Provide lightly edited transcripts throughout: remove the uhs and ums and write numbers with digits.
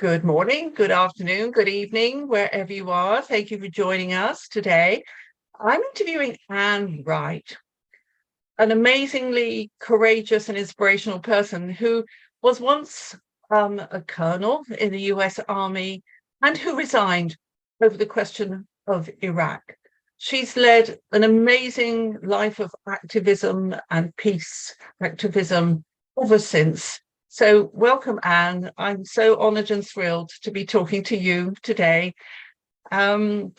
Good morning, good afternoon, good evening, wherever you are. Thank you for joining us today. I'm interviewing Anne Wright, an amazingly courageous and inspirational person who was once a colonel in the US Army and who resigned over the question of Iraq. She's led an amazing life of activism and peace activism ever since. So welcome, Anne. I'm so honoured and thrilled to be talking to you today. And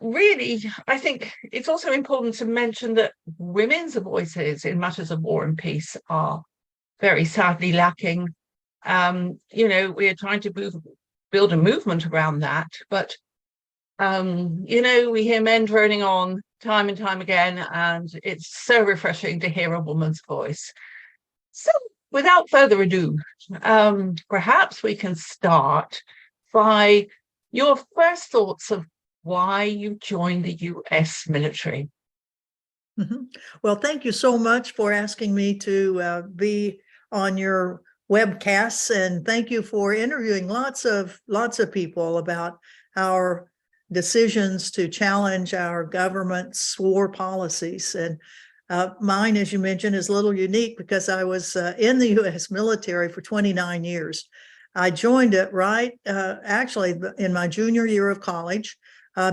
really, I think it's also important to mention that women's voices in matters of war and peace are very sadly lacking. We are trying to build a movement around that, but we hear men droning on time and time again, and it's so refreshing to hear a woman's voice. So without further ado, perhaps we can start by your first thoughts of why you joined the US military. Mm-hmm. Well, thank you so much for asking me to be on your webcasts, and thank you for interviewing lots of people about our decisions to challenge our government's war policies. And mine, as you mentioned, is a little unique because I was in the U.S. military for 29 years. I joined it actually in my junior year of college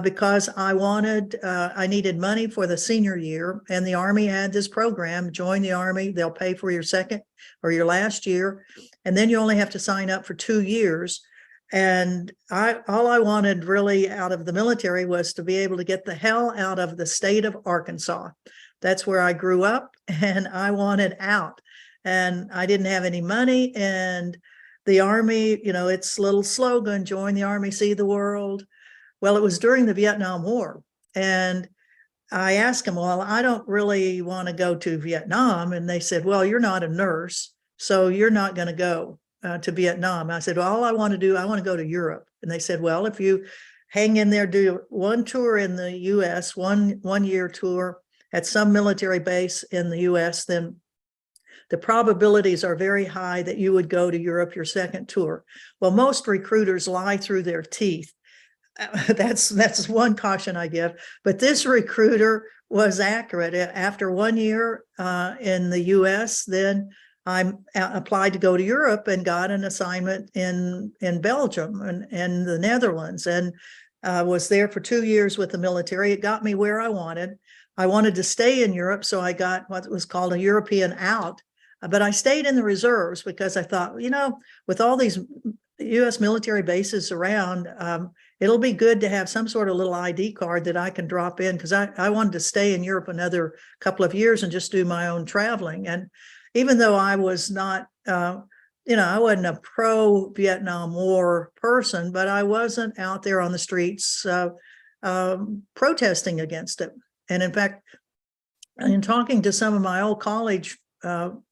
because I needed money for the senior year, and the Army had this program, join the Army, they'll pay for your second or your last year, and then you only have to sign up for 2 years. And all I wanted really out of the military was to be able to get the hell out of the state of Arkansas. That's where I grew up, and I wanted out. And I didn't have any money, and the Army, its little slogan, join the Army, see the world. Well, it was during the Vietnam War. And I asked them, well, I don't really want to go to Vietnam. And they said, well, you're not a nurse, so you're not going to go to Vietnam. I said, well, all I want to go to Europe. And they said, well, if you hang in there, do one tour in the US, one year tour at some military base in the US, then the probabilities are very high that you would go to Europe your second tour. Well, most recruiters lie through their teeth. That's one caution I give. But this recruiter was accurate. After 1 year in the US, then I applied to go to Europe and got an assignment in Belgium and the Netherlands, and was there for 2 years with the military. It got me where I wanted. I wanted to stay in Europe, so I got what was called a European out. But I stayed in the reserves because I thought, with all these U.S. military bases around, it'll be good to have some sort of little ID card that I can drop in, because I wanted to stay in Europe another couple of years and just do my own traveling. And even though I was not, I wasn't a pro-Vietnam War person, but I wasn't out there on the streets protesting against it. And in fact, in talking to some of my old college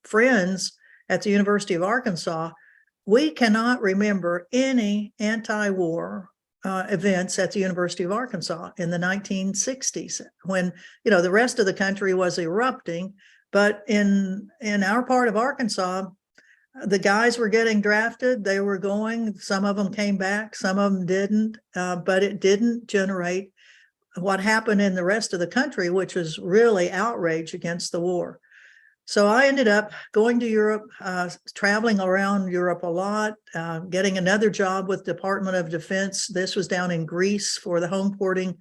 friends at the University of Arkansas, we cannot remember any anti-war events at the University of Arkansas in the 1960s, when the rest of the country was erupting. But in our part of Arkansas, the guys were getting drafted. They were going. Some of them came back. Some of them didn't. But it didn't generate what happened in the rest of the country, which was really outrage against the war. So I ended up going to Europe, traveling around Europe a lot, getting another job with Department of Defense. This was down in Greece for the home porting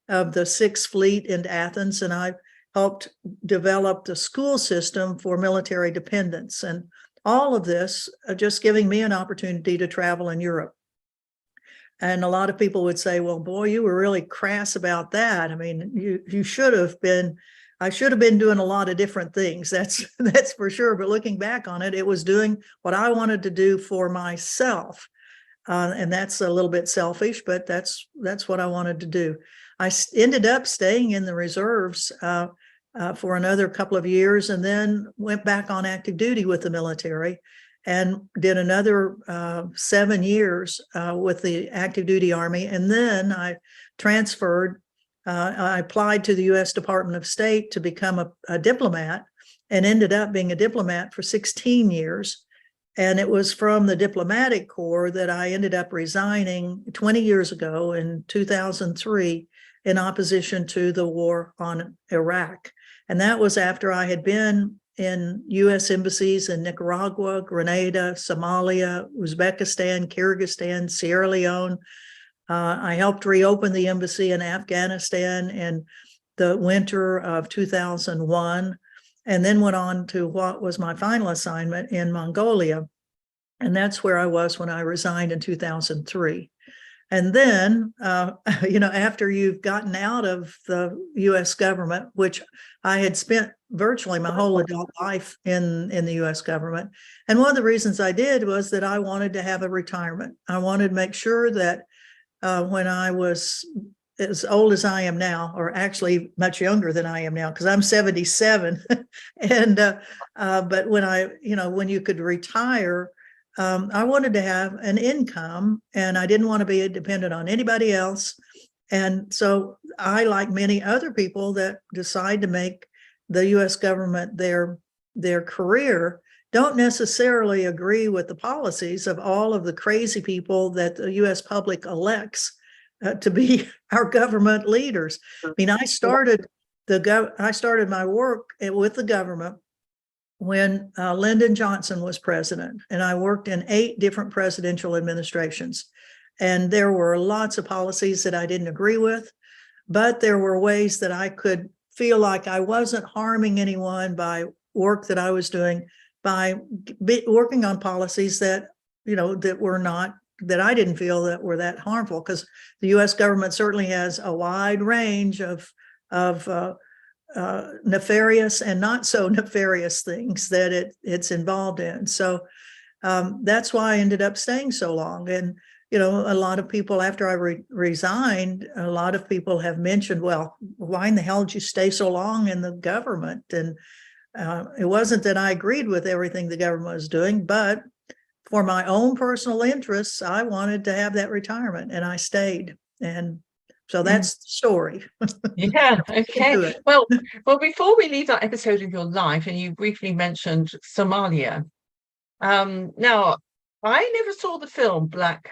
of the Sixth Fleet into Athens. And I helped develop the school system for military dependents. And all of this just giving me an opportunity to travel in Europe. And a lot of people would say, well, boy, you were really crass about that. I mean, you should have been. I should have been doing a lot of different things. That's for sure. But looking back on it, it was doing what I wanted to do for myself. And that's a little bit selfish, but that's what I wanted to do. I ended up staying in the reserves for another couple of years, and then went back on active duty with the military and did another 7 years with the active duty Army. And then I transferred. I applied to the U.S. Department of State to become a diplomat, and ended up being a diplomat for 16 years. And it was from the diplomatic corps that I ended up resigning 20 years ago in 2003 in opposition to the war on Iraq. And that was after I had been in U.S. embassies in Nicaragua, Grenada, Somalia, Uzbekistan, Kyrgyzstan, Sierra Leone. I helped reopen the embassy in Afghanistan in the winter of 2001, and then went on to what was my final assignment in Mongolia. And that's where I was when I resigned in 2003. And then, after you've gotten out of the U.S. government, which I had spent virtually my whole adult life in the U.S. government. And one of the reasons I did was that I wanted to have a retirement. I wanted to make sure that when I was as old as I am now, or actually much younger than I am now, because I'm 77. And but when you could retire, I wanted to have an income, and I didn't want to be dependent on anybody else. And so I, like many other people that decide to make the U.S. government their career, don't necessarily agree with the policies of all of the crazy people that the U.S. public elects to be our government leaders. I mean, I started my work with the government when Lyndon Johnson was president, and I worked in 8 different presidential administrations. And there were lots of policies that I didn't agree with, but there were ways that I could feel like I wasn't harming anyone by work that I was doing, by working on policies that that I didn't feel that were that harmful, because the U.S. government certainly has a wide range of nefarious and not so nefarious things that it's involved in. So that's why I ended up staying so long. And a lot of people, after I resigned, a lot of people have mentioned, well, why in the hell did you stay so long in the government? And it wasn't that I agreed with everything the government was doing, but for my own personal interests, I wanted to have that retirement, and I stayed. And so that's the story. Yeah, okay. Well, before we leave that episode of your life, and you briefly mentioned Somalia. Now, I never saw the film Black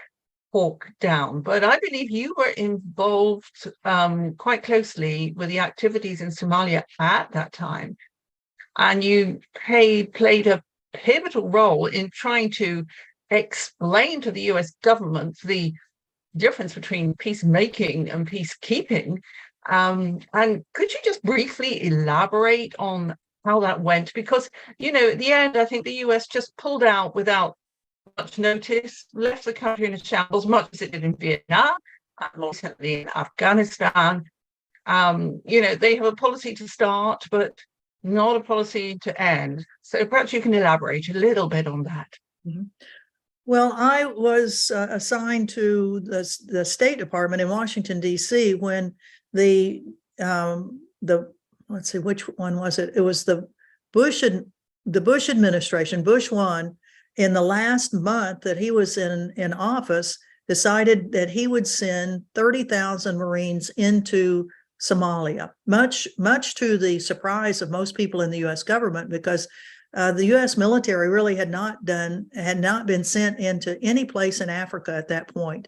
Hawk Down, but I believe you were involved quite closely with the activities in Somalia at that time. And you played a pivotal role in trying to explain to the US government the difference between peacemaking and peacekeeping. And could you just briefly elaborate on how that went? Because, at the end, I think the US just pulled out without much notice, left the country in a shambles, much as it did in Vietnam, and more recently in Afghanistan. They have a policy to start, but not a policy to end. So perhaps you can elaborate a little bit on that. Mm-hmm. Well, I was assigned to the State Department in Washington, D.C. when let's see, which one was it? It was the Bush administration, Bush 1, in the last month that he was in office, decided that he would send 30,000 Marines into Somalia, much to the surprise of most people in the U.S. government, because the U.S. military really had not been sent into any place in Africa at that point.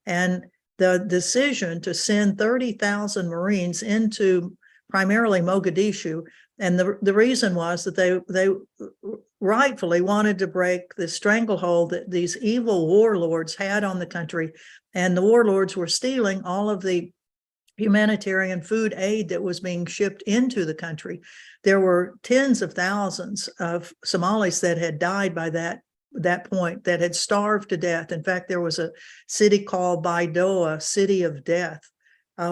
And the decision to send 30,000 Marines into primarily Mogadishu, and the reason was that they rightfully wanted to break the stranglehold that these evil warlords had on the country, and the warlords were stealing all of the humanitarian food aid that was being shipped into the country. There were tens of thousands of Somalis that had died by that point, that had starved to death. In fact, there was a city called Baidoa, City of Death,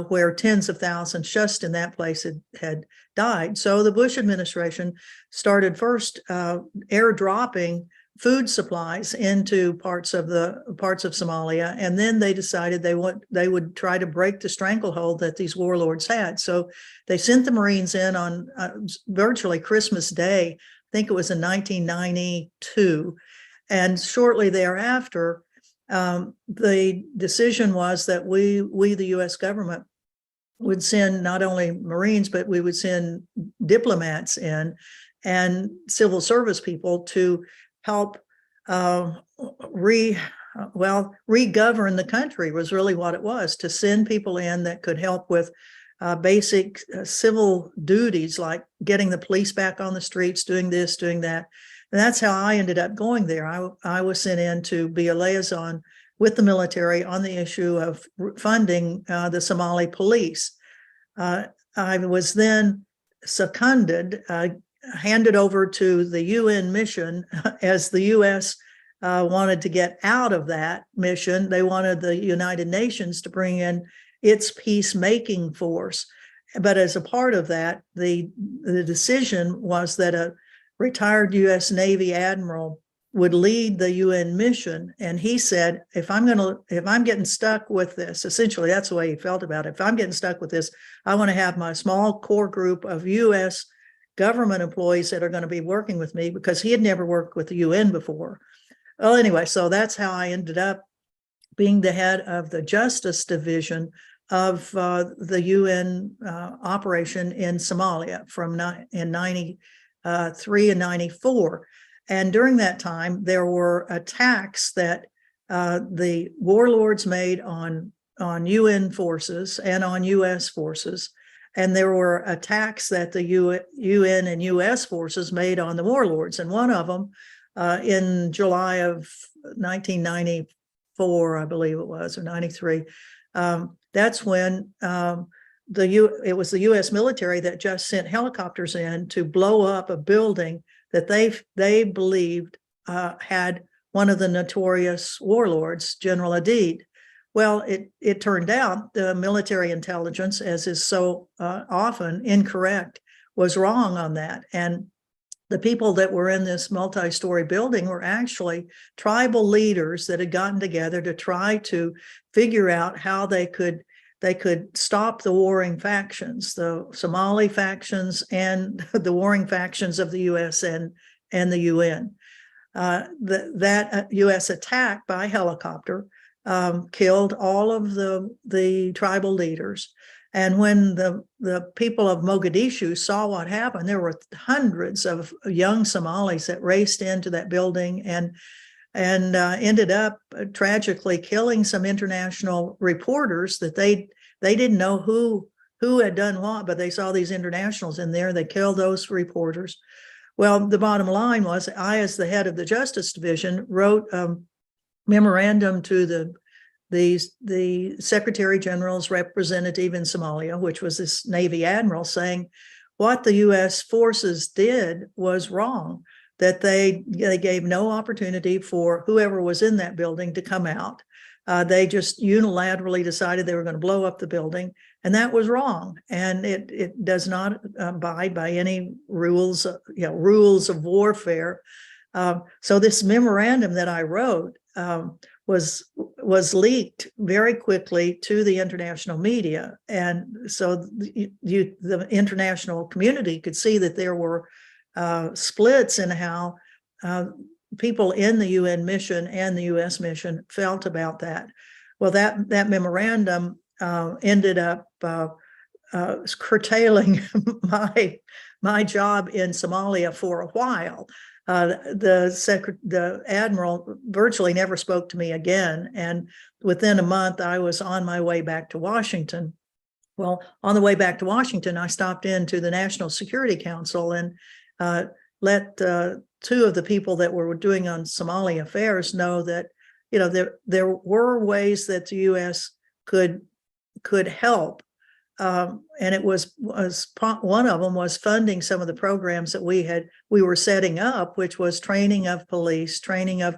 where tens of thousands just in that place had died. So the Bush administration started first airdropping food supplies into parts of Somalia, and then they decided they would try to break the stranglehold that these warlords had. So they sent the Marines in on virtually Christmas Day. I think it was in 1992, and shortly thereafter, the decision was that we the U.S. government would send not only Marines, but we would send diplomats in and civil service people to help regovern the country was really what it was, to send people in that could help with basic civil duties, like getting the police back on the streets, doing this, doing that. And that's how I ended up going there. I was sent in to be a liaison with the military on the issue of funding the Somali police. I was then seconded, handed over to the UN mission as the US wanted to get out of that mission. They wanted the United Nations to bring in its peacemaking force. But as a part of that, the decision was that a retired US Navy admiral would lead the UN mission. And he said, if I'm getting stuck with this, essentially that's the way he felt about it. If I'm getting stuck with this, I want to have my small core group of US government employees that are going to be working with me, because he had never worked with the UN before. Well, anyway, so that's how I ended up being the head of the Justice Division of the UN operation in Somalia in 93 and 94. And during that time, there were attacks that the warlords made on UN forces and on US forces. And there were attacks that the UN and US forces made on the warlords. And one of them in July of 1994, I believe it was, or 93, that's when it was the US military that just sent helicopters in to blow up a building that they believed had one of the notorious warlords, General Adid. Well, it turned out the military intelligence, as is so often incorrect, was wrong on that. And the people that were in this multi-story building were actually tribal leaders that had gotten together to try to figure out how they could stop the warring factions, the Somali factions and the warring factions of the US and the UN. That US attack by helicopter killed all of the tribal leaders. And when the people of Mogadishu saw what happened, there were hundreds of young Somalis that raced into that building and ended up tragically killing some international reporters that they didn't know who had done what, but they saw these internationals in there. They killed those reporters. Well, the bottom line was, I, as the head of the Justice Division, wrote a memorandum to the Secretary General's representative in Somalia, which was this Navy admiral, saying what the US forces did was wrong, that they gave no opportunity for whoever was in that building to come out. They just unilaterally decided they were going to blow up the building, and that was wrong. And it does not abide by any rules, rules of warfare. So this memorandum that I wrote was leaked very quickly to the international media, and so the international community could see that there were splits in how people in the UN mission and the US mission felt about that. Well, that memorandum ended up curtailing my job in Somalia for a while. The admiral virtually never spoke to me again, and within a month I was on my way back to Washington. Well, on the way back to Washington, I stopped into the National Security Council and let two of the people that were doing on Somali affairs know that there were ways that the U.S. could help. And it was one of them was funding some of the programs that we were setting up, which was training of police, training of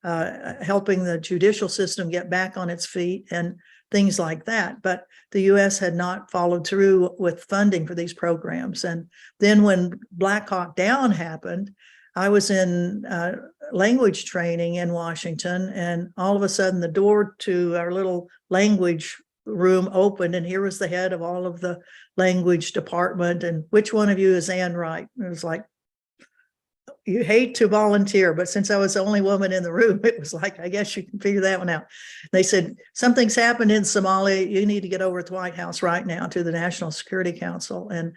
helping the judicial system get back on its feet and things like that. But the U.S. had not followed through with funding for these programs. And then when Black Hawk Down happened, I was in language training in Washington, and all of a sudden the door to our little language room opened, and here was the head of all of the language department, and which one of you is Ann Wright? And it was like, you hate to volunteer, but since I was the only woman in the room, it was like, I guess you can figure that one out. They said, something's happened in Somalia. You need to get over at the White House right now to the National Security Council. And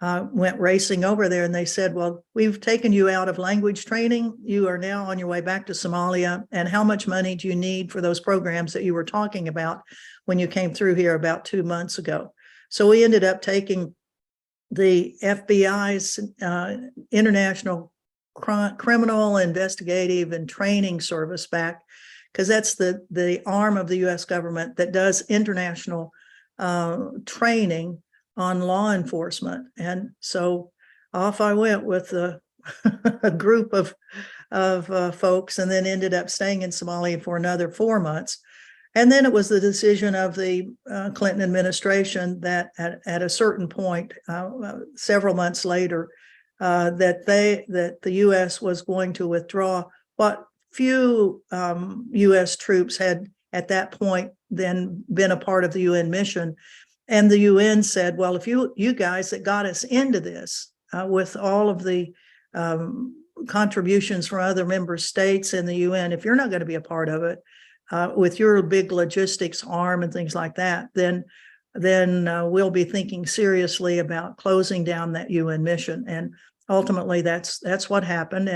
went racing over there, and they said, well, we've taken you out of language training. You are now on your way back to Somalia. And how much money do you need for those programs that you were talking about when you came through here about 2 months ago? So we ended up taking the FBI's International Criminal Investigative and Training Service back, because that's the arm of the U.S. government that does international training on law enforcement. And so off I went with a group of folks, and then ended up staying in Somalia for another 4 months. And then it was the decision of the Clinton administration that at a certain point, several months later, that the U.S. was going to withdraw what few U.S. troops had at that point then been a part of the UN mission. And the UN said, well, if you guys that got us into this with all of the contributions from other member states in the UN, if you're not going to be a part of it with your big logistics arm and things like that, then we'll be thinking seriously about closing down that UN mission. And ultimately, that's what happened,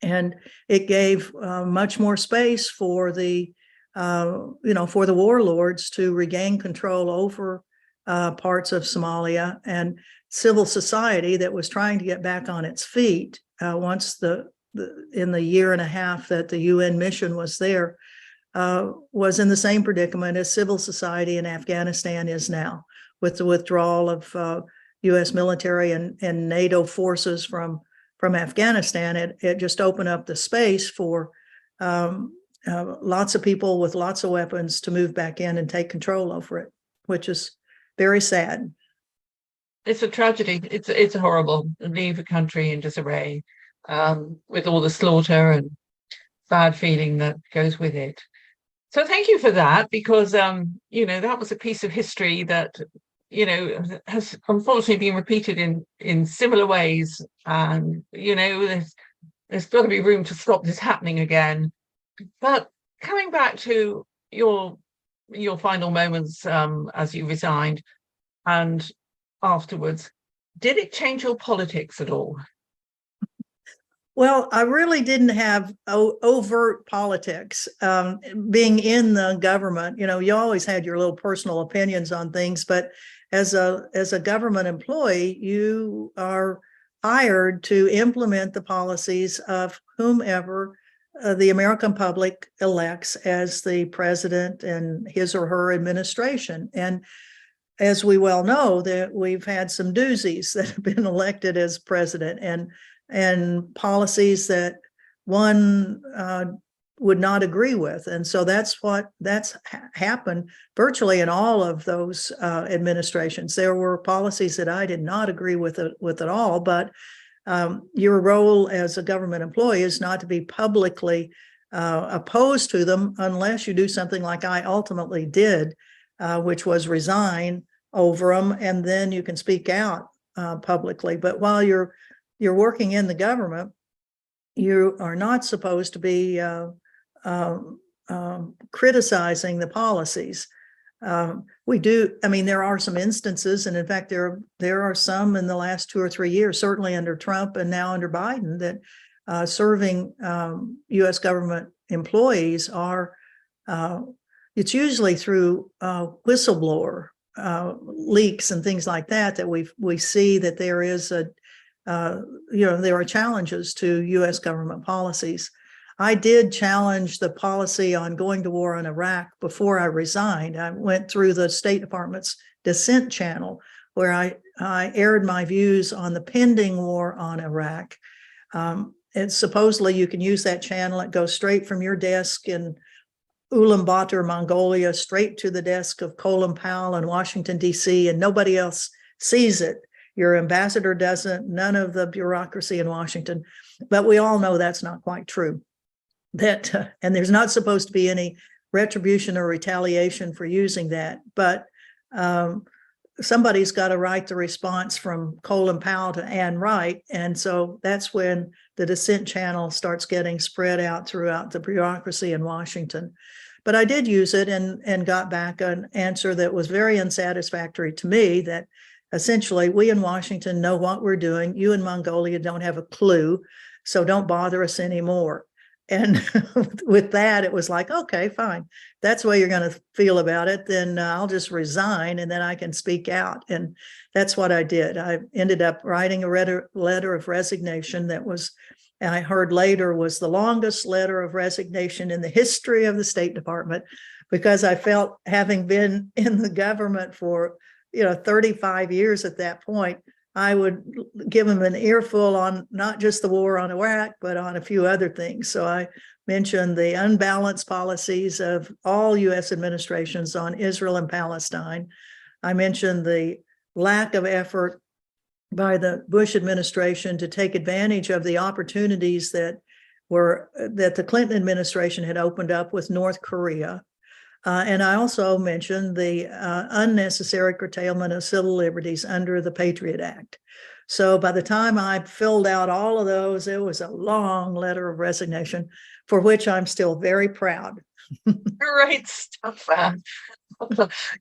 and it gave much more space for the for the warlords to regain control over parts of Somalia, and civil society that was trying to get back on its feet once in the year and a half that the UN mission was there, was in the same predicament as civil society in Afghanistan is now, with the withdrawal of U.S. military and NATO forces from Afghanistan. It just opened up the space for lots of people with lots of weapons to move back in and take control over it, which is very sad. It's a tragedy. It's horrible. Leave a country in disarray with all the slaughter and bad feeling that goes with it. So thank you for that, because that was a piece of history that has unfortunately been repeated in similar ways, and there's got to be room to stop this happening again. But coming back to your final moments as you resigned and afterwards, did it change your politics at all? Well, I really didn't have overt politics. Being in the government, you always had your little personal opinions on things, but as a government employee, you are hired to implement the policies of whomever the American public elects as the president and his or her administration. And as we well know, that we've had some doozies that have been elected as president, and policies that one would not agree with. And so that's happened virtually in all of those administrations. There were policies that I did not agree with at all, but your role as a government employee is not to be publicly opposed to them unless you do something like I ultimately did, which was resign over them, and then you can speak out publicly. But while you're working in the government, you are not supposed to be criticizing the policies. We do. I mean, there are some instances, and in fact, there are some in the last 2 or 3 years, certainly under Trump and now under Biden, that serving U.S. government employees are. It's usually through whistleblower leaks and things like that we see that there is there are challenges to U.S. government policies. I did challenge the policy on going to war in Iraq before I resigned. I went through the State Department's dissent channel, where I aired my views on the pending war on Iraq. And supposedly you can use that channel. It goes straight from your desk in Ulaanbaatar, Mongolia, straight to the desk of Colin Powell in Washington, D.C., and nobody else sees it. Your ambassador doesn't, none of the bureaucracy in Washington. But we all know that's not quite true. And there's not supposed to be any retribution or retaliation for using that. But somebody's got to write the response from Colin Powell to Ann Wright. And so that's when the dissent channel starts getting spread out throughout the bureaucracy in Washington. But I did use it and got back an answer that was very unsatisfactory to me, that essentially, we in Washington know what we're doing. You in Mongolia don't have a clue, so don't bother us anymore. And with that, it was like, okay, fine. That's the way you're going to feel about it. Then I'll just resign and then I can speak out. And that's what I did. I ended up writing a letter of resignation that was, and I heard later, was the longest letter of resignation in the history of the State Department, because I felt, having been in the government for 35 years at that point, I would give them an earful on not just the war on Iraq, but on a few other things. So I mentioned the unbalanced policies of all U.S. administrations on Israel and Palestine. I mentioned the lack of effort by the Bush administration to take advantage of the opportunities that the Clinton administration had opened up with North Korea. And I also mentioned the unnecessary curtailment of civil liberties under the Patriot Act. So by the time I filled out all of those, it was a long letter of resignation, for which I'm still very proud. Great stuff, Anne.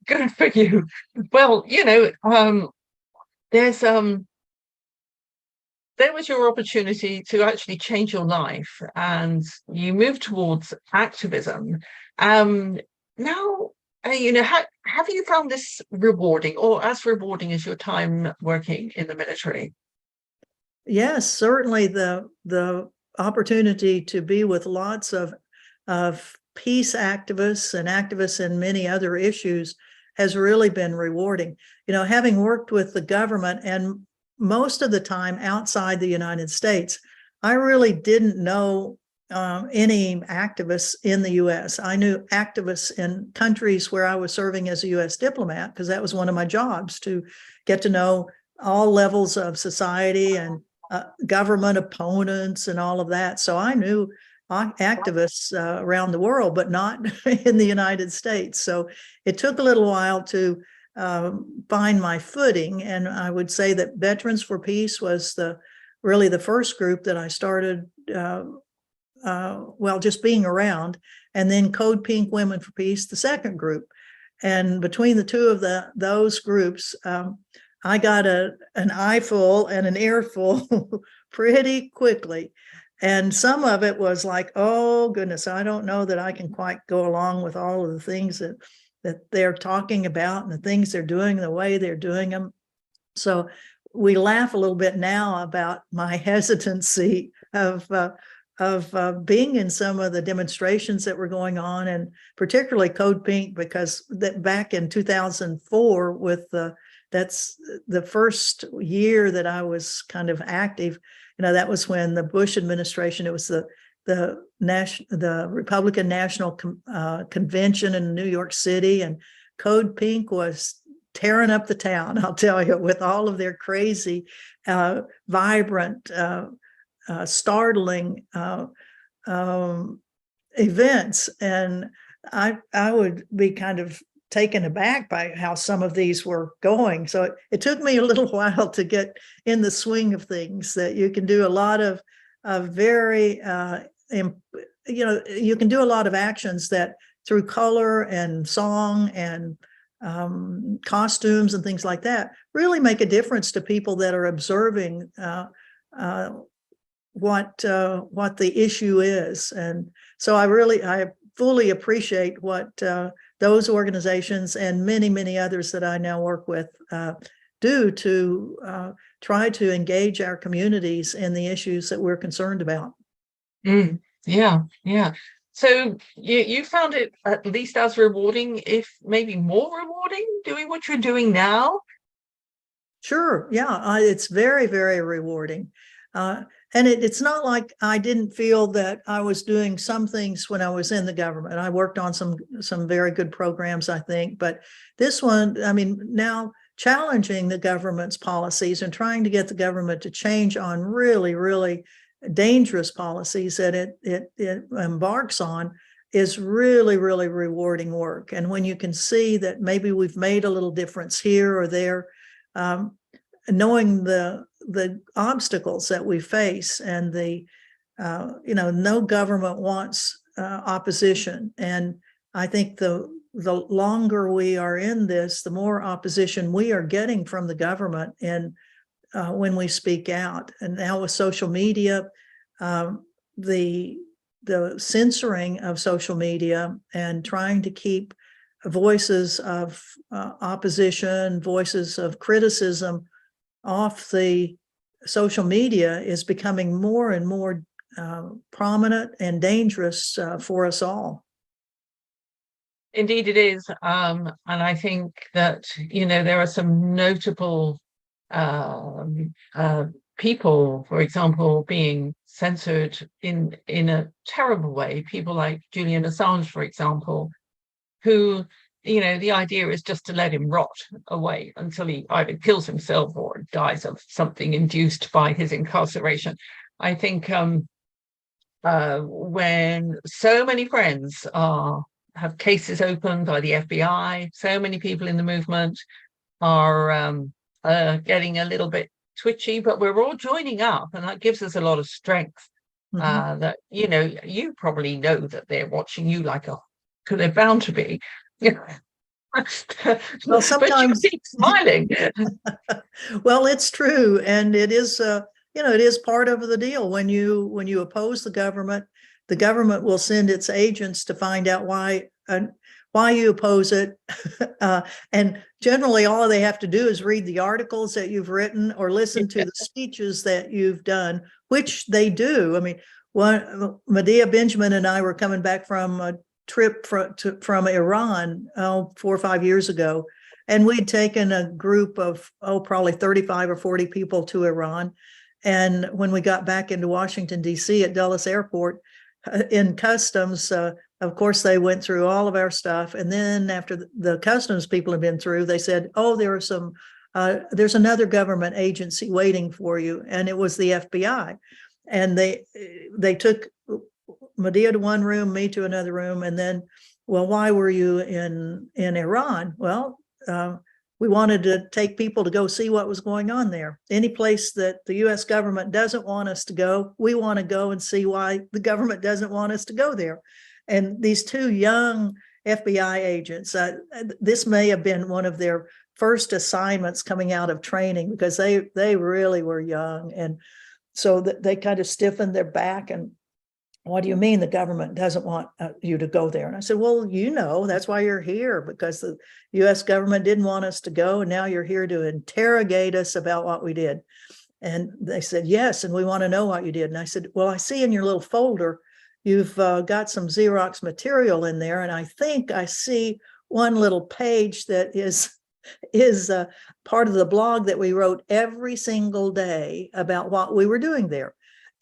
Good for you. Well, there's there was your opportunity to actually change your life, and you moved towards activism. Now, have you found this rewarding, or as rewarding as your time working in the military? Yes, certainly the opportunity to be with lots of peace activists and activists in many other issues has really been rewarding. Having worked with the government and most of the time outside the United States, I really didn't know any activists in the U.S. I knew activists in countries where I was serving as a U.S. diplomat, because that was one of my jobs, to get to know all levels of society and government opponents and all of that. So I knew activists around the world, but not in the United States. So it took a little while to find my footing. And I would say that Veterans for Peace was really the first group that I started just being around, and then Code Pink Women for Peace, the second group. And between the two of those groups, I got an eyeful and an earful pretty quickly. And some of it was like, oh goodness, I don't know that I can quite go along with all of the things that they're talking about and the things they're doing, the way they're doing them. So we laugh a little bit now about my hesitancy of being in some of the demonstrations that were going on, and particularly Code Pink, because back in 2004, that's the first year that I was kind of active. That was when the Bush administration, it was the Republican National Convention in New York City, and Code Pink was tearing up the town, I'll tell you, with all of their crazy, vibrant, startling events. And I would be kind of taken aback by how some of these were going. So it took me a little while to get in the swing of things, that you can do a lot of very, you can do a lot of actions that through color and song and costumes and things like that really make a difference to people that are observing what the issue is. And so I fully appreciate what those organizations and many, many others that I now work with do to try to engage our communities in the issues that we're concerned about. Yeah. So you found it at least as rewarding, if maybe more rewarding, doing what you're doing now? Sure. Yeah. It's very, very rewarding. And it's not like I didn't feel that I was doing some things when I was in the government. I worked on some very good programs, I think. But this one, now challenging the government's policies and trying to get the government to change on really, really dangerous policies that it embarks on is really, really rewarding work. And when you can see that maybe we've made a little difference here or there, knowing the obstacles that we face, and no government wants opposition. And I think the the longer we are in this, the more opposition we are getting from the government, and when we speak out. And now with social media, the censoring of social media and trying to keep voices of opposition, voices of criticism off the social media is becoming more and more prominent and dangerous for us all. Indeed, it is. And I think that, there are some notable people, for example, being censored in a terrible way. People like Julian Assange, for example, who, the idea is just to let him rot away until he either kills himself or dies of something induced by his incarceration. I think when so many friends have cases opened by the FBI, so many people in the movement are getting a little bit twitchy, but we're all joining up, and that gives us a lot of strength. That you probably know that they're watching you like because they're bound to be. Well, sometimes but you keep smiling. Well, it's true, and it is it is part of the deal. When you oppose the government will send its agents to find out why you oppose it. And generally all they have to do is read the articles that you've written or listen to the speeches that you've done, which they do. I mean, Medea Benjamin and I were coming back from a trip from Iran 4 or 5 years ago, and we'd taken a group of probably 35 or 40 people to Iran. And when we got back into Washington, D.C. at Dulles Airport, in customs, of course, they went through all of our stuff. And then after the customs people had been through, they said, oh, there's another government agency waiting for you. And it was the FBI. And they took Medea to one room, me to another room. And then, well, why were you in Iran? Well, we wanted to take people to go see what was going on there. Any place that the U.S. government doesn't want us to go, we want to go and see why the government doesn't want us to go there. And these two young FBI agents, this may have been one of their first assignments coming out of training, because they really were young. And so they kind of stiffened their back and, what do you mean the government doesn't want you to go there? And I said, well, that's why you're here, because the U.S. government didn't want us to go. And now you're here to interrogate us about what we did. And they said, yes, and we want to know what you did. And I said, well, I see in your little folder, you've got some Xerox material in there. And I think I see one little page that is part of the blog that we wrote every single day about what we were doing there.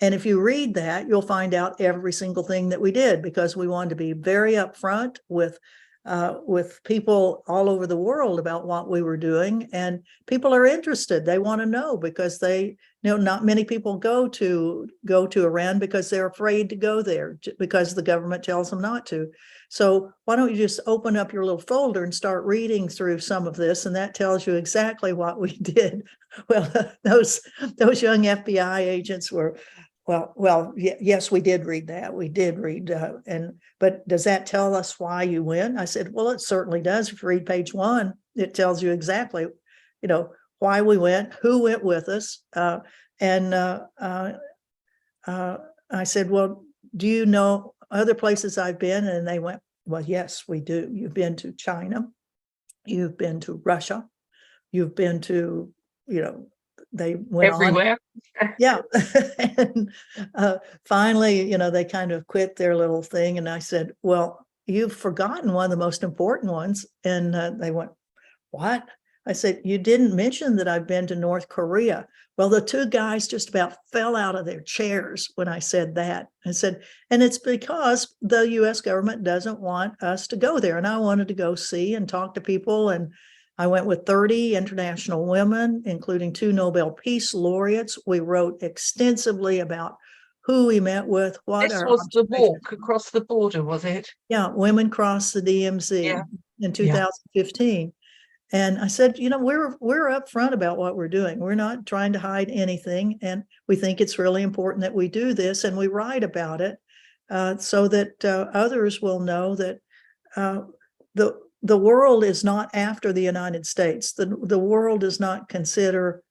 And if you read that, you'll find out every single thing that we did, because we wanted to be very upfront with people all over the world about what we were doing. And people are interested. They want to know, because not many people go to Iran because they're afraid to go there, because the government tells them not to. So why don't you just open up your little folder and start reading through some of this, and that tells you exactly what we did. Well, those young FBI agents were. Well, yes, we did read that. We did read, but does that tell us why you went? I said, well, it certainly does. If you read page 1, it tells you exactly, why we went, who went with us. And I said, well, do you know other places I've been? And they went, well, yes, we do. You've been to China. You've been to Russia. You've been to, they went everywhere. Yeah. And finally, they kind of quit their little thing. And I said, well, you've forgotten one of the most important ones. And they went, what? I said, you didn't mention that I've been to North Korea. Well, the two guys just about fell out of their chairs when I said that. I said, and it's because the U.S. government doesn't want us to go there. And I wanted to go see and talk to people. And I went with 30 international women, including 2 Nobel Peace Laureates. We wrote extensively about who we met with, what this our was the walk across the border, was it? Yeah, Women Cross the DMZ in 2015. And I said, we're upfront about what we're doing. We're not trying to hide anything. And we think it's really important that we do this, and we write about it so that others will know that the world is not after the United States. The world does not consider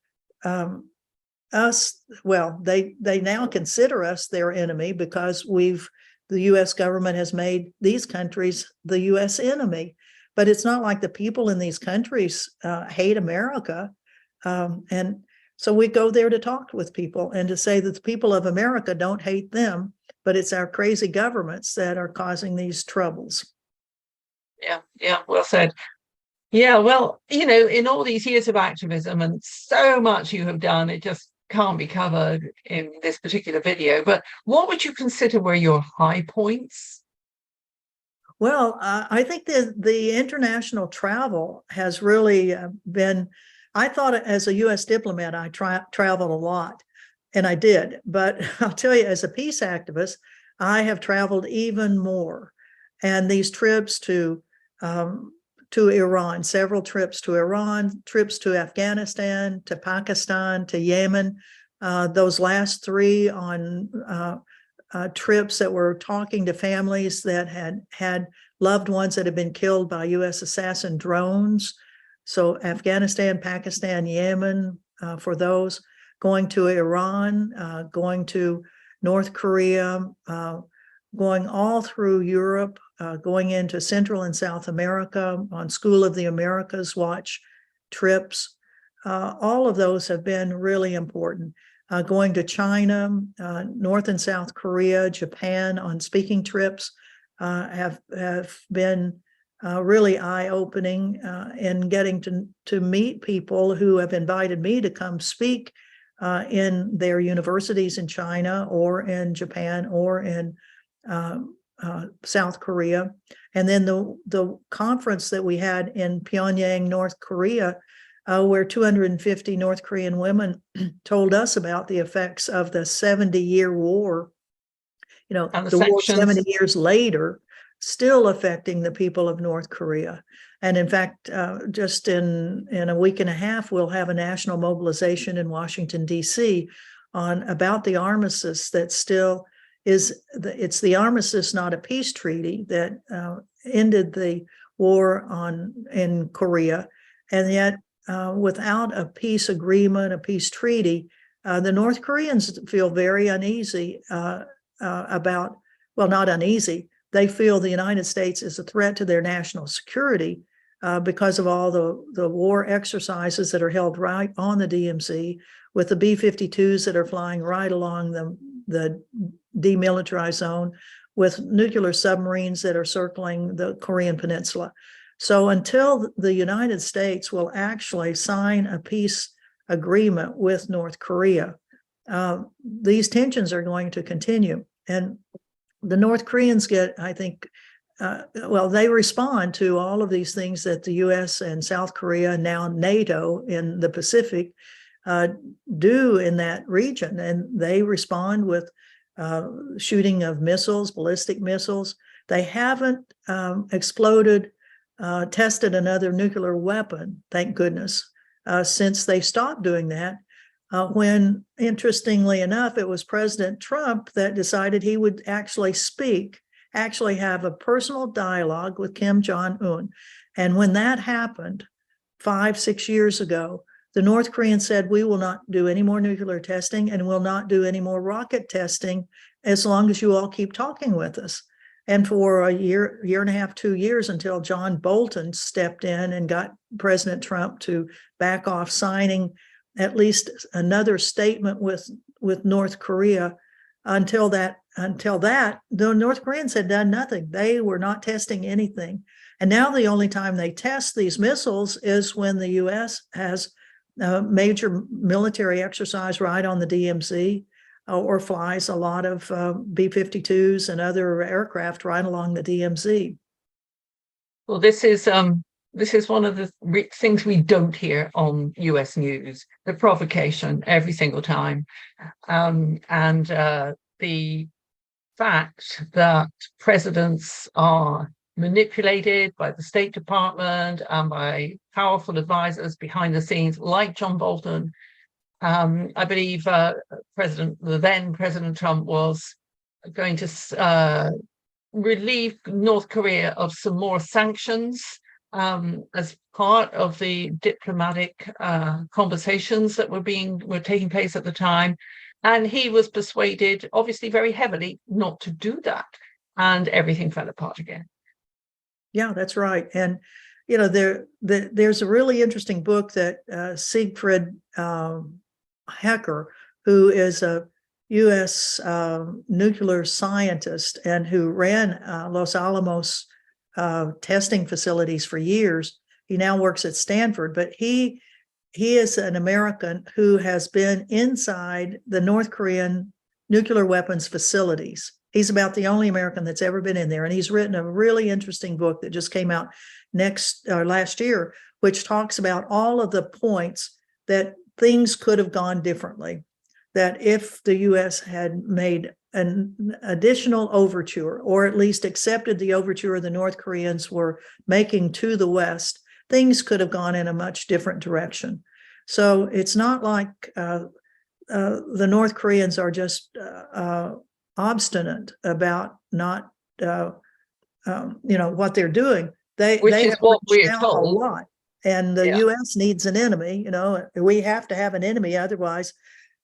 us, well, they now consider us their enemy because the US government has made these countries the US enemy. But it's not like the people in these countries hate America. And so we go there to talk with people and to say that the people of America don't hate them, but it's our crazy governments that are causing these troubles. Yeah, well said. Yeah, well, in all these years of activism and so much you have done, it just can't be covered in this particular video. But what would you consider were your high points? Well, I think the international travel has really been, I thought as a US diplomat, I traveled a lot, and I did. But I'll tell you, as a peace activist, I have traveled even more. And these trips to Iran, several trips to Iran, trips to Afghanistan, to Pakistan, to Yemen, those last three on trips that were talking to families that had loved ones that had been killed by US assassin drones. So Afghanistan, Pakistan, Yemen, for those, going to Iran, going to North Korea, going all through Europe, going into Central and South America on School of the Americas watch trips. All of those have been really important. Going to China, North and South Korea, Japan on speaking trips have been really eye-opening in getting to meet people who have invited me to come speak in their universities in China or in Japan or in South Korea. And then the conference that we had in Pyongyang, North Korea, where 250 North Korean women told us about the effects of the 70-year war, the war 70 years later, still affecting the people of North Korea. And in fact, just in a week and a half, we'll have a national mobilization in Washington, D.C. about the armistice that still it's the armistice, not a peace treaty, that ended the war in Korea. And yet, without a peace agreement, a peace treaty, the North Koreans feel very uneasy about, well, not uneasy. They feel the United States is a threat to their national security because of all the war exercises that are held right on the DMZ, with the B-52s that are flying right along the demilitarized zone, with nuclear submarines that are circling the Korean Peninsula. So until the United States will actually sign a peace agreement with North Korea, these tensions are going to continue. And the North Koreans get, I think, they respond to all of these things that the US and South Korea, now NATO in the Pacific, do in that region. And they respond with shooting of missiles, ballistic missiles. They haven't tested another nuclear weapon, thank goodness, since they stopped doing that. When, interestingly enough, it was President Trump that decided he would actually have a personal dialogue with Kim Jong-un. And when that happened 5-6 years ago, the North Koreans said, we will not do any more nuclear testing and will not do any more rocket testing as long as you all keep talking with us. And for a year and a half, 2 years, until John Bolton stepped in and got President Trump to back off signing at least another statement with North Korea. Until that, the North Koreans had done nothing. They were not testing anything. And now the only time they test these missiles is when the US has a major military exercise right on the DMZ, or flies a lot of B-52s and other aircraft right along the DMZ. Well, this is one of the things we don't hear on US news, the provocation every single time. And the fact that presidents are manipulated by the State Department and by powerful advisors behind the scenes, like John Bolton. I believe the then President Trump was going to relieve North Korea of some more sanctions as part of the diplomatic conversations that were taking place at the time. And he was persuaded, obviously very heavily, not to do that. And everything fell apart again. Yeah, that's right. And, you know, there's a really interesting book that Siegfried Hecker, who is a U.S. Nuclear scientist and who ran Los Alamos testing facilities for years. He now works at Stanford, but he is an American who has been inside the North Korean nuclear weapons facilities. He's about the only American that's ever been in there. And he's written a really interesting book that just came out last year, which talks about all of the points that things could have gone differently. That if the US had made an additional overture, or at least accepted the overture the North Koreans were making to the West, things could have gone in a much different direction. So it's not like the North Koreans are just obstinate about not, what they're doing. Which they is have what reached we're out a told. lot, and the Yeah. U.S. needs an enemy. We have to have an enemy, otherwise,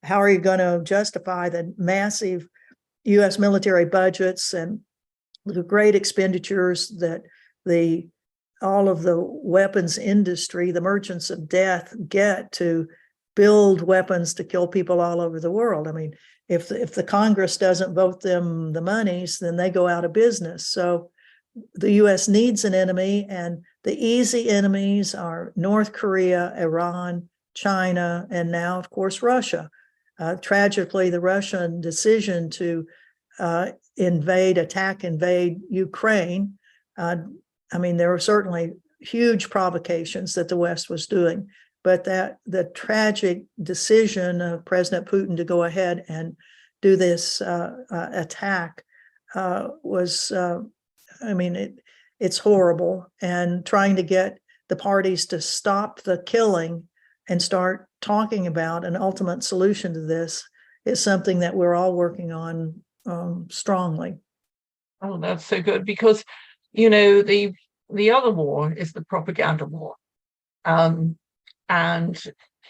how are you going to justify the massive U.S. military budgets and the great expenditures that all of the weapons industry, the merchants of death, get to build weapons to kill people all over the world? I mean, if the Congress doesn't vote them the monies, then they go out of business. So the U.S. needs an enemy, and the easy enemies are North Korea, Iran, China, and now, of course, Russia. Tragically, the Russian decision to invade Ukraine. I mean, there were certainly huge provocations that the West was doing, but that the tragic decision of President Putin to go ahead and do this attack was, it's horrible. And trying to get the parties to stop the killing and start talking about an ultimate solution to this is something that we're all working on strongly. Oh, that's so good, because the other war is the propaganda war, and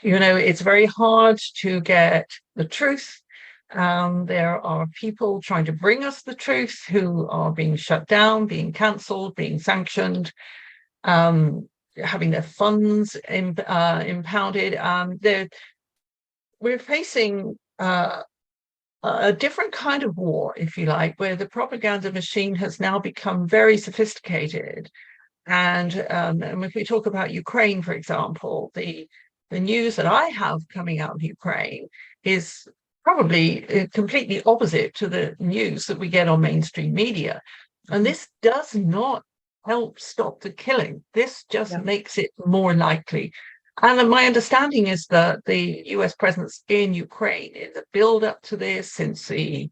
it's very hard to get the truth. There are people trying to bring us the truth who are being shut down, being cancelled, being sanctioned, having their funds impounded. We're facing a different kind of war, if you like, where the propaganda machine has now become very sophisticated. And if we talk about Ukraine, for example, the news that I have coming out of Ukraine is probably completely opposite to the news that we get on mainstream media. And this does not help stop the killing. This just makes it more likely. And my understanding is that the US presence in Ukraine, in the build up to this, since the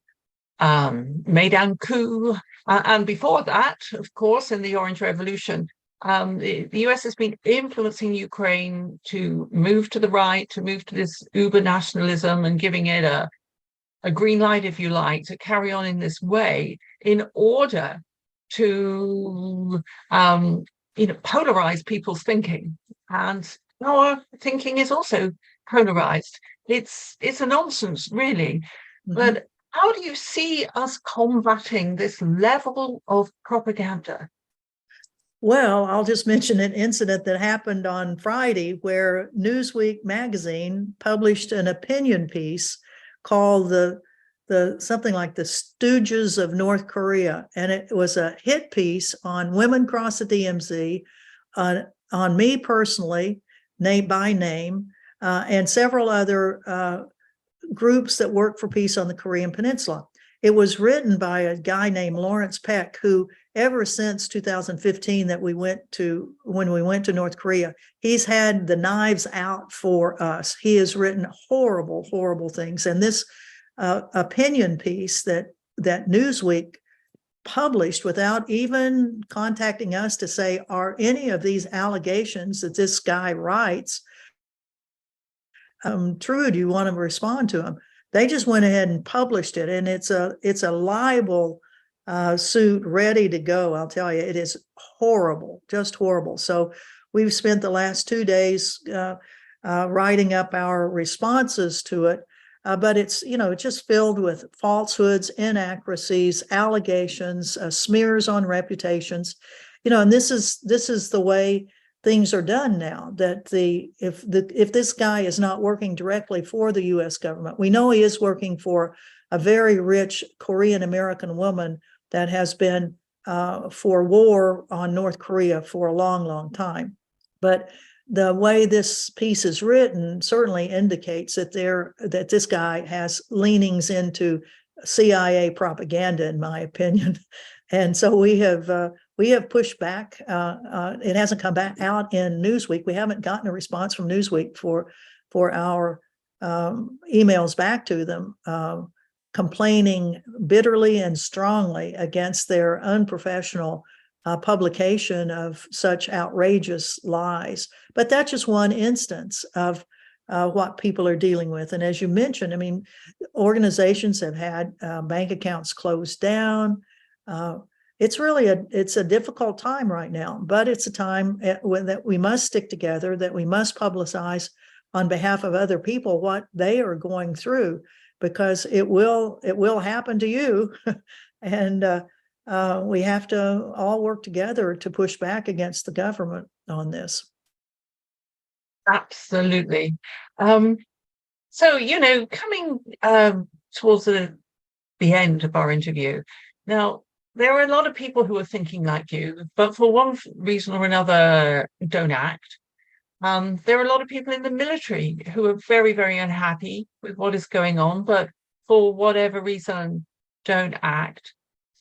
Maidan coup, and before that, of course, in the Orange Revolution, the US has been influencing Ukraine to move to the right, to move to this uber nationalism, and giving it a green light, if you like, to carry on in this way in order to polarize people's thinking. And our thinking is also polarized. It's a nonsense, really. Mm-hmm. But how do you see us combating this level of propaganda? Well, I'll just mention an incident that happened on Friday where Newsweek magazine published an opinion piece called the something like the Stooges of North Korea. And it was a hit piece on women cross the DMZ, on me personally, name by name, and several other groups that work for peace on the Korean Peninsula. It was written by a guy named Lawrence Peck, who ever since 2015 when we went to North Korea, he's had the knives out for us. He has written horrible, horrible things. And this opinion piece that Newsweek published without even contacting us to say, are any of these allegations that this guy writes true? Do you want to respond to them? They just went ahead and published it, and it's a libel suit ready to go. I'll tell you, it is horrible, just horrible. So we've spent the last 2 days writing up our responses to it. But it's, it's just filled with falsehoods, inaccuracies, allegations, smears on reputations, and this is the way things are done now. That if this guy is not working directly for the U.S. government, we know he is working for a very rich Korean American woman that has been for war on North Korea for a long, long time. But the way this piece is written certainly indicates that this guy has leanings into CIA propaganda, in my opinion. And so we have pushed back. It hasn't come back out in Newsweek. We haven't gotten a response from Newsweek for our emails back to them, complaining bitterly and strongly against their unprofessional publication of such outrageous lies. But that's just one instance of what people are dealing with. And as you mentioned, I mean, organizations have had bank accounts closed down. It's really it's a difficult time right now, but it's a time that we must stick together, that we must publicize on behalf of other people what they are going through, because it will happen to you. And we have to all work together to push back against the government on this. Absolutely. So, coming towards the end of our interview, now, there are a lot of people who are thinking like you, but for one reason or another don't act. There are a lot of people in the military who are very, very unhappy with what is going on, but for whatever reason don't act.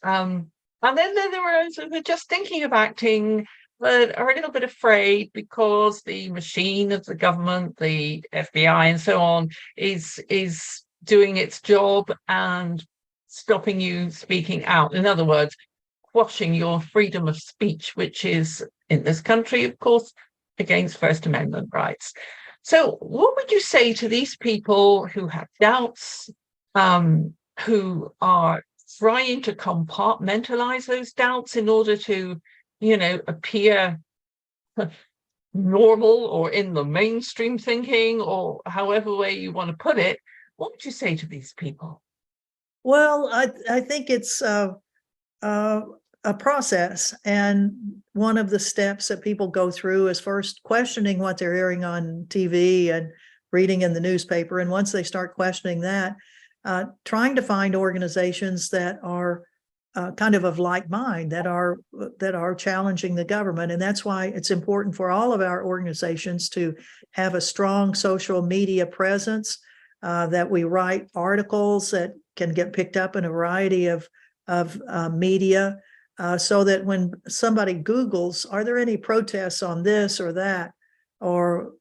And then there are those who are just thinking of acting, but are a little bit afraid because the machine of the government, the FBI and so on, is doing its job and stopping you speaking out. In other words, quashing your freedom of speech, which is, in this country, of course, against First Amendment rights. So what would you say to these people who have doubts, who are trying to compartmentalize those doubts in order to, appear normal or in the mainstream thinking, or however way you want to put it? What would you say to these people? Well, I think it's a process, and one of the steps that people go through is first questioning what they're hearing on TV and reading in the newspaper. And once they start questioning that, trying to find organizations that are kind of like mind, that are challenging the government. And that's why it's important for all of our organizations to have a strong social media presence, that we write articles that can get picked up in a variety of media, so that when somebody Googles, are there any protests on this or that, or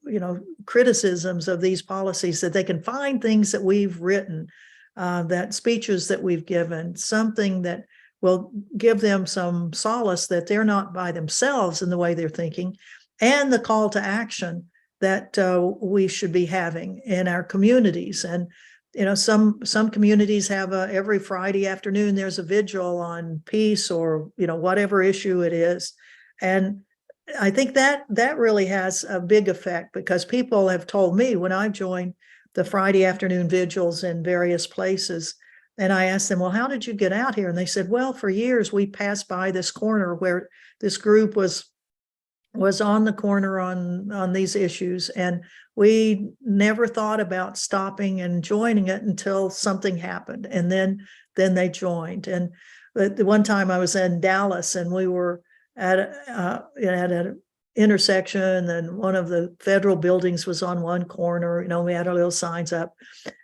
criticisms of these policies, that they can find things that we've written, that speeches that we've given, something that will give them some solace that they're not by themselves in the way they're thinking, and the call to action that we should be having in our communities. And some communities have every Friday afternoon there's a vigil on peace, or whatever issue it is. And I think that really has a big effect, because people have told me when I've joined the Friday afternoon vigils in various places, and I asked them, well, how did you get out here? And they said, well, for years we passed by this corner where this group was on the corner on these issues, and we never thought about stopping and joining it until something happened, and then they joined. And the one time I was in Dallas, and we were at an intersection, and one of the federal buildings was on one corner. We had our little signs up,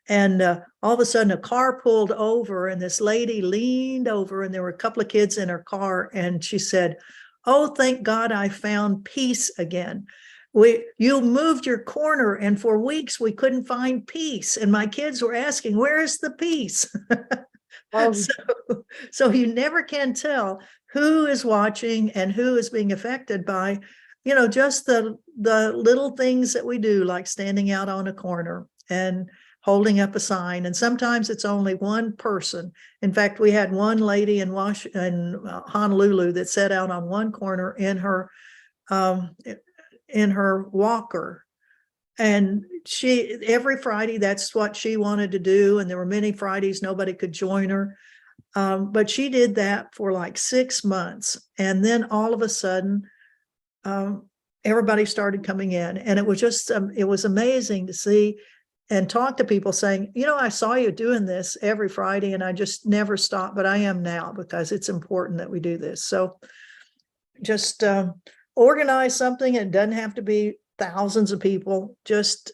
and all of a sudden a car pulled over, and this lady leaned over, and there were a couple of kids in her car, and she said, "Oh, thank God I found peace again. You moved your corner, and for weeks we couldn't find peace. And my kids were asking, where is the peace?" So you never can tell who is watching and who is being affected by, just the little things that we do, like standing out on a corner. And holding up a sign. And sometimes it's only one person. In fact, we had one lady in Honolulu that sat out on one corner um, in her walker. And every Friday, that's what she wanted to do. And there were many Fridays nobody could join her. But she did that for like 6 months. And then all of a sudden, everybody started coming in. And it was just, it was amazing to see and talk to people saying, I saw you doing this every Friday and I just never stopped, but I am now because it's important that we do this. So just organize something. It doesn't have to be thousands of people, just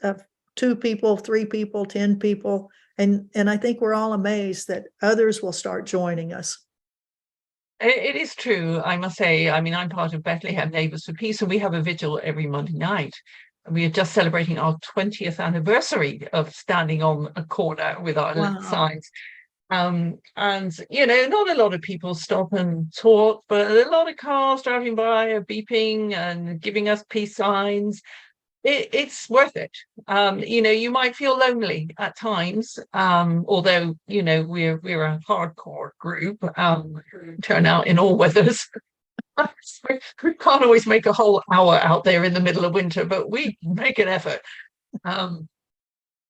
2 people, 3 people, 10 people. And I think we're all amazed that others will start joining us. It is true, I must say. I mean, I'm part of Bethlehem Neighbours for Peace, and we have a vigil every Monday night. We are just celebrating our 20th anniversary of standing on a corner with our little signs. And, not a lot of people stop and talk, but a lot of cars driving by are beeping and giving us peace signs. It's worth it. You might feel lonely at times, although we're a hardcore group, turn out in all weathers. We can't always make a whole hour out there in the middle of winter, but we make an effort.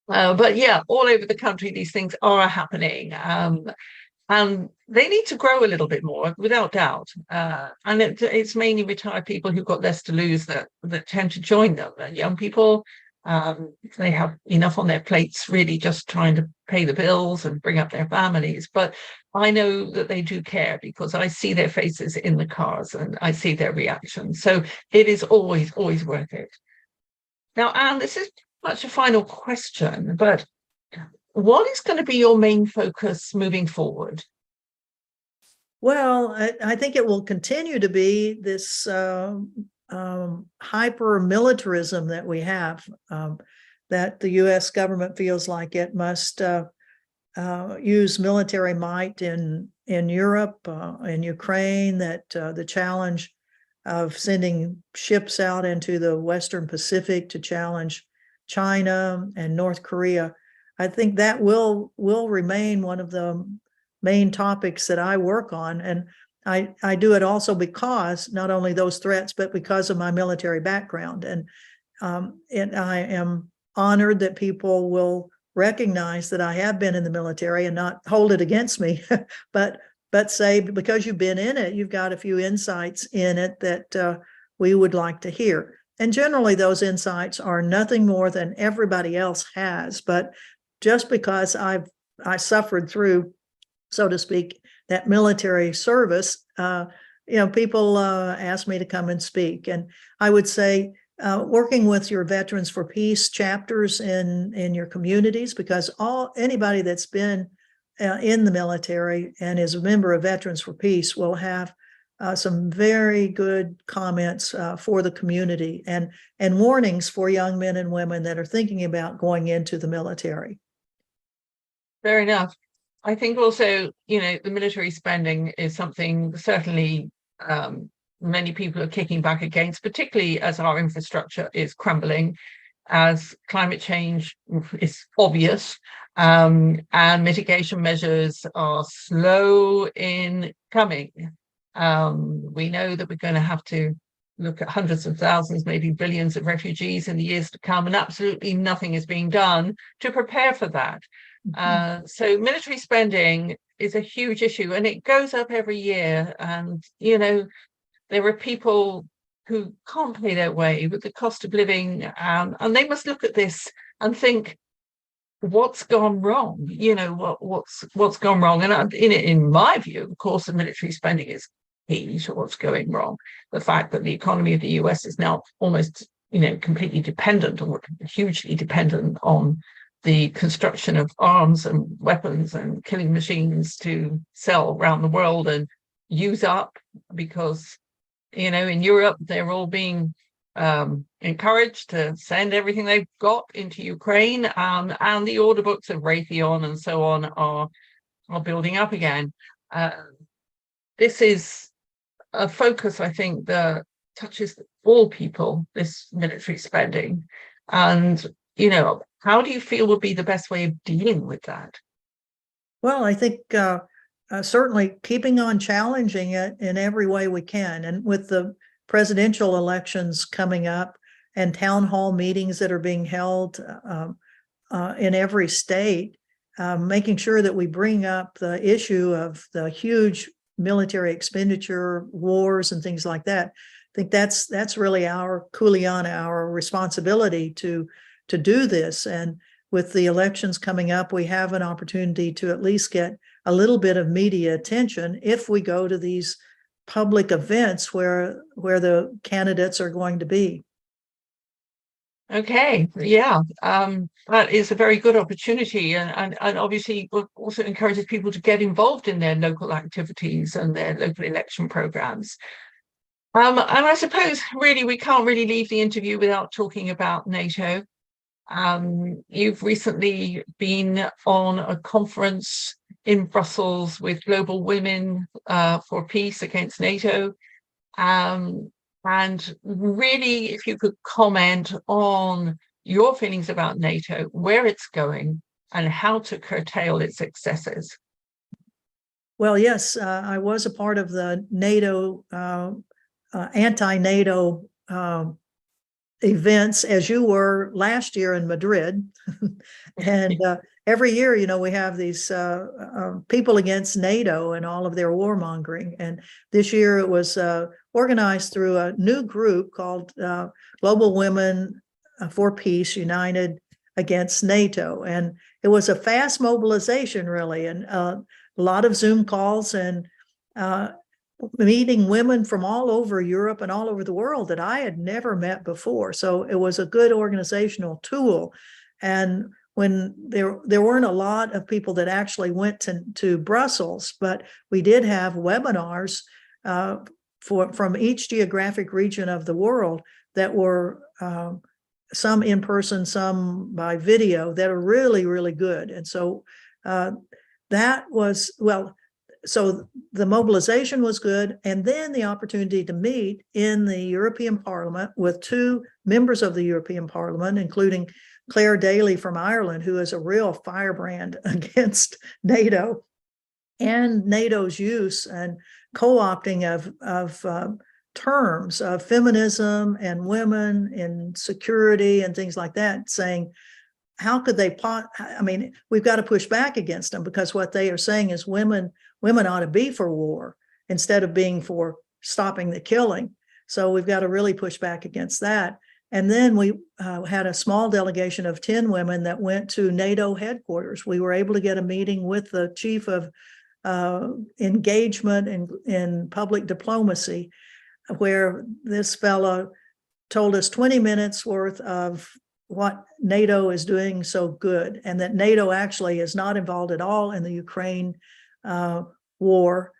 But yeah, all over the country these things are happening, and they need to grow a little bit more, without doubt. And it's mainly retired people who've got less to lose that tend to join them. And young people, they have enough on their plates, really just trying to pay the bills and bring up their families. But I know that they do care because I see their faces in the cars and I see their reactions. So it is always, always worth it. Now, Anne, this is much a final question, but what is going to be your main focus moving forward? Well, I think it will continue to be this hyper militarism that we have, that the U.S. government feels like it must use military might in Europe, in Ukraine, that the challenge of sending ships out into the Western Pacific to challenge China and North Korea. I think that will remain one of the main topics that I work on. And I do it also because not only those threats, but because of my military background. And I am honored that people will recognize that I have been in the military and not hold it against me, but say, because you've been in it, you've got a few insights in it that we would like to hear. And generally those insights are nothing more than everybody else has, but just because I suffered through, so to speak, that military service, people ask me to come and speak. And I would say, working with your Veterans for Peace chapters in your communities, because anybody that's been in the military and is a member of Veterans for Peace will have some very good comments for the community and warnings for young men and women that are thinking about going into the military. Fair enough. I think also, the military spending is something certainly many people are kicking back against, particularly as our infrastructure is crumbling, as climate change is obvious, and mitigation measures are slow in coming. We know that we're going to have to look at hundreds of thousands, maybe billions of refugees in the years to come, and absolutely nothing is being done to prepare for that. So military spending is a huge issue, and it goes up every year. And, there are people who can't pay their way with the cost of living, and they must look at this and think, what's gone wrong? What's gone wrong? And in my view, of course, the military spending is key to what's going wrong. The fact that the economy of the US is now almost, completely dependent, or hugely dependent on the construction of arms and weapons and killing machines to sell around the world and use up, because, in Europe, they're all being encouraged to send everything they've got into Ukraine, and the order books of Raytheon and so on are building up again. This is a focus, I think, that touches all people, this military spending. And, How do you feel would be the best way of dealing with that? Well, I think certainly keeping on challenging it in every way we can. And with the presidential elections coming up and town hall meetings that are being held in every state, making sure that we bring up the issue of the huge military expenditure, wars, and things like that. I think that's really our kuleana, our responsibility to do this. And with the elections coming up, we have an opportunity to at least get a little bit of media attention if we go to these public events where the candidates are going to be. Okay, yeah, that is a very good opportunity, and obviously also encourages people to get involved in their local activities and their local election programs. And I suppose really we can't really leave the interview without talking about NATO. You've recently been on a conference in Brussels with Global Women for Peace Against NATO. And really, if you could comment on your feelings about NATO, where it's going, and how to curtail its excesses. Well, yes, I was a part of the NATO, anti-NATO events, as you were last year in Madrid. And every year, we have these people against NATO and all of their warmongering. And this year it was organized through a new group called Global Women for Peace United Against NATO. And it was a fast mobilization, really, and a lot of Zoom calls and meeting women from all over Europe and all over the world that I had never met before. So it was a good organizational tool. And when there weren't a lot of people that actually went to Brussels, but we did have webinars from each geographic region of the world that were some in person, some by video, that are really, really good. And so that was, well, so the mobilization was good. And then the opportunity to meet in the European Parliament with two members of the European Parliament, including Claire Daly from Ireland, who is a real firebrand against NATO and NATO's use and co-opting of terms of feminism and women in security and things like that, saying, how could they, I mean, we've got to push back against them, because what they are saying is women ought to be for war instead of being for stopping the killing. So we've got to really push back against that. And then we had a small delegation of 10 women that went to NATO headquarters. We were able to get a meeting with the chief of engagement in public diplomacy, where this fellow told us 20 minutes worth of what NATO is doing so good, and that NATO actually is not involved at all in the Ukraine war.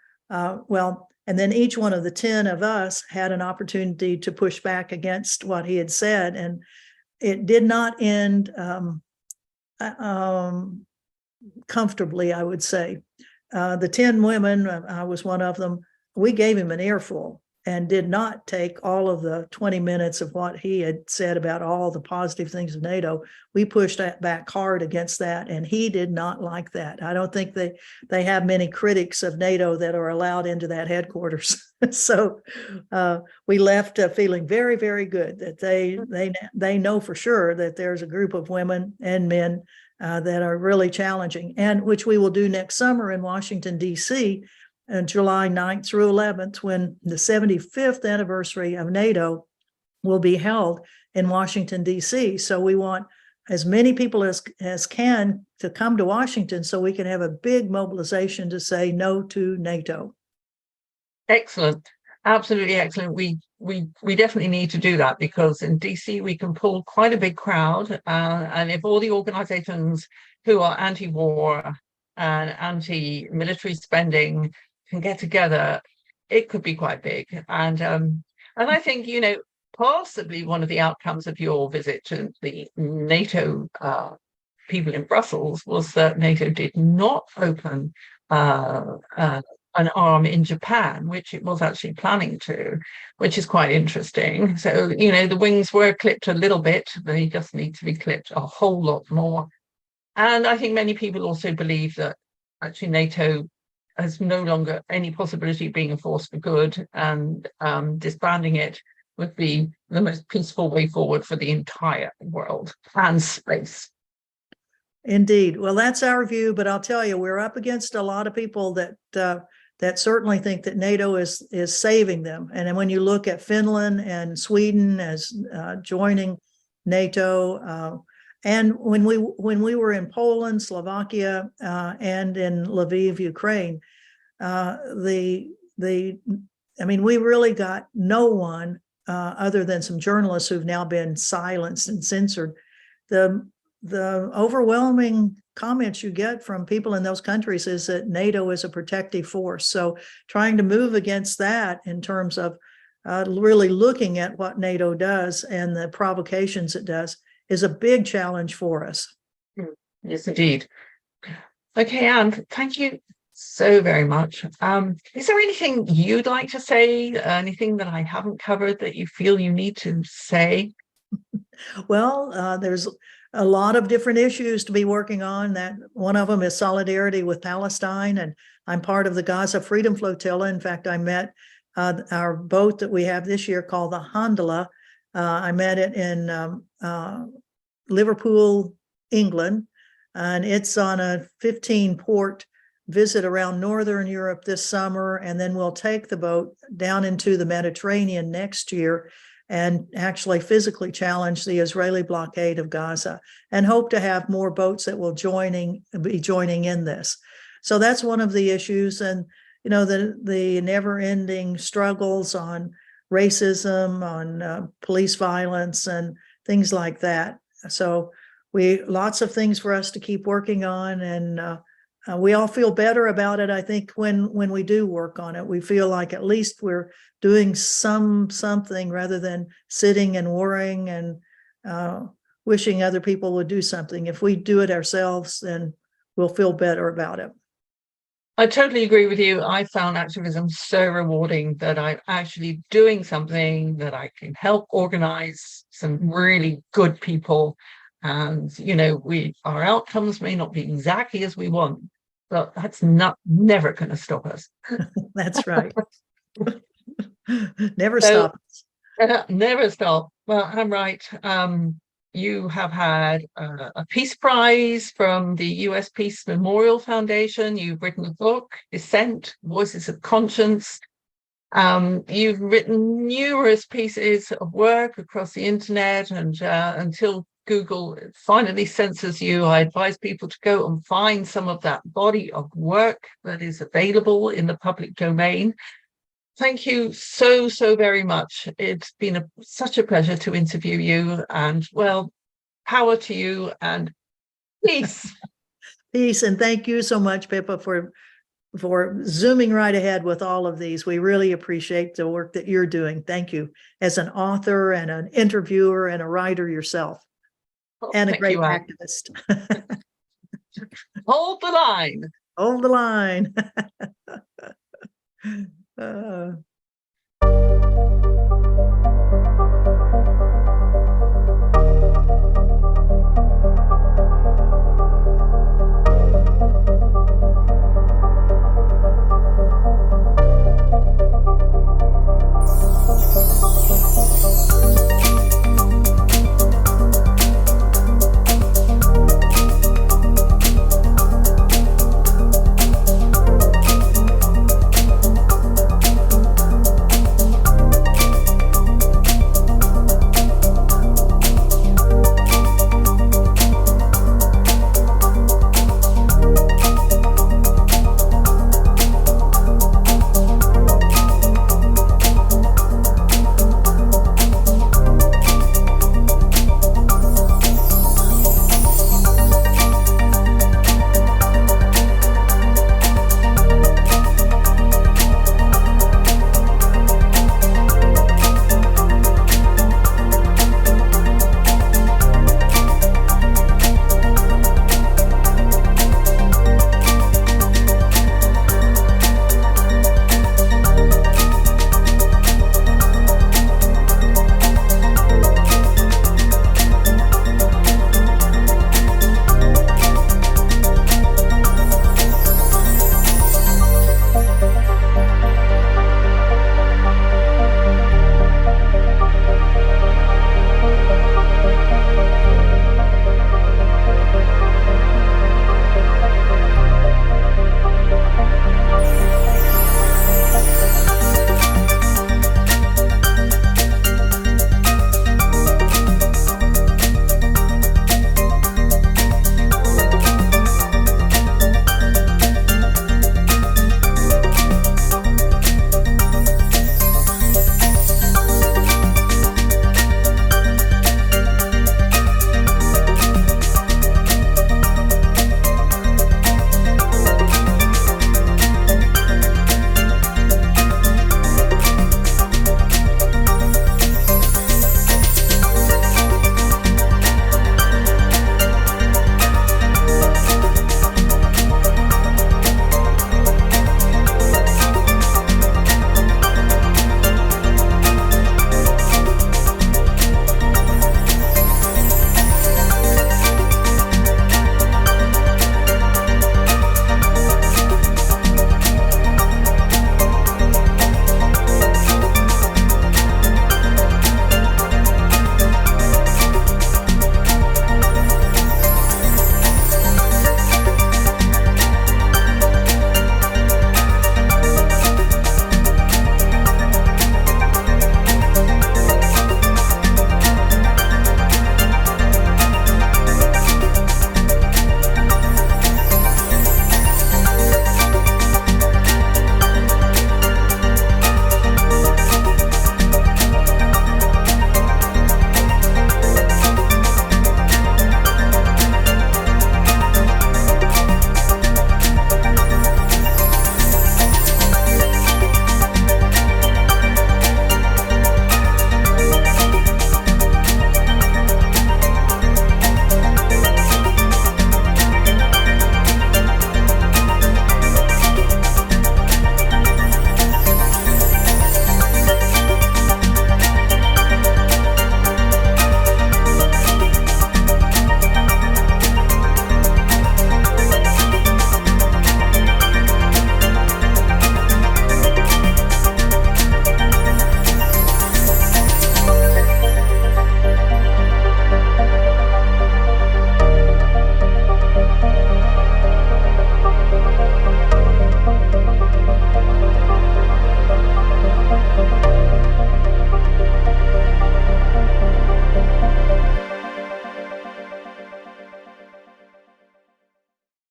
And then each one of the 10 of us had an opportunity to push back against what he had said. And it did not end comfortably, I would say. The 10 women, I was one of them, we gave him an earful and did not take all of the 20 minutes of what he had said about all the positive things of NATO. We pushed that back hard against that, and he did not like that. I don't think they have many critics of NATO that are allowed into that headquarters. So we left feeling very, very good that they know for sure that there's a group of women and men that are really challenging, and which we will do next summer in Washington, D.C., July 9th through 11th, when the 75th anniversary of NATO will be held in Washington, D.C. So we want as many people as can to come to Washington so we can have a big mobilization to say no to NATO. Excellent. Absolutely excellent. We definitely need to do that, because in DC we can pull quite a big crowd, and if all the organizations who are anti-war and anti-military spending can get together, it could be quite big. And I think, possibly one of the outcomes of your visit to the NATO people in Brussels was that NATO did not open an arm in Japan, which it was actually planning to, which is quite interesting. So, the wings were clipped a little bit, they just need to be clipped a whole lot more. And I think many people also believe that actually NATO has no longer any possibility of being a force for good, and disbanding it would be the most peaceful way forward for the entire world and space. Indeed. Well, that's our view, but I'll tell you, we're up against a lot of people that certainly think that NATO is saving them. And then when you look at Finland and Sweden as joining NATO, and when we were in Poland, Slovakia, and in Lviv, Ukraine, we really got no one other than some journalists who've now been silenced and censored. The overwhelming comments you get from people in those countries is that NATO is a protective force. So trying to move against that in terms of really looking at what NATO does and the provocations it does is a big challenge for us. Yes, indeed. Okay, Anne, thank you so very much. Is there anything you'd like to say, anything that I haven't covered that you feel you need to say? Well, there's a lot of different issues to be working on. That one of them is solidarity with Palestine, and I'm part of the Gaza Freedom Flotilla. In fact, I met our boat that we have this year called the Hondola. I met it in Liverpool, England, and it's on a 15-port visit around Northern Europe this summer, and then we'll take the boat down into the Mediterranean next year and actually physically challenge the Israeli blockade of Gaza, and hope to have more boats that will be joining in this. So that's one of the issues, and the never-ending struggles on racism, on police violence, and things like that. So lots of things for us to keep working on, and we all feel better about it. I think when we do work on it, we feel like at least we're doing something rather than sitting and worrying and wishing other people would do something. If we do it ourselves, then we'll feel better about it. I totally agree with you. I found activism so rewarding that I'm actually doing something that I can help organize some really good people. And, our outcomes may not be exactly as we want, but that's never going to stop us. That's right. Never So, stop. Never stop. Well, I'm right. You have had a Peace Prize from the US Peace Memorial Foundation. You've written a book, Dissent, Voices of Conscience. You've written numerous pieces of work across the internet, and until Google finally censors you, I advise people to go and find some of that body of work that is available in the public domain. Thank you so, so very much. It's been such a pleasure to interview you, and well, power to you and peace. Peace, and thank you so much, Pippa, for zooming right ahead with all of these. We really appreciate the work that you're doing. Thank you as an author and an interviewer and a writer yourself, and a great activist. Hold the line. Hold the line.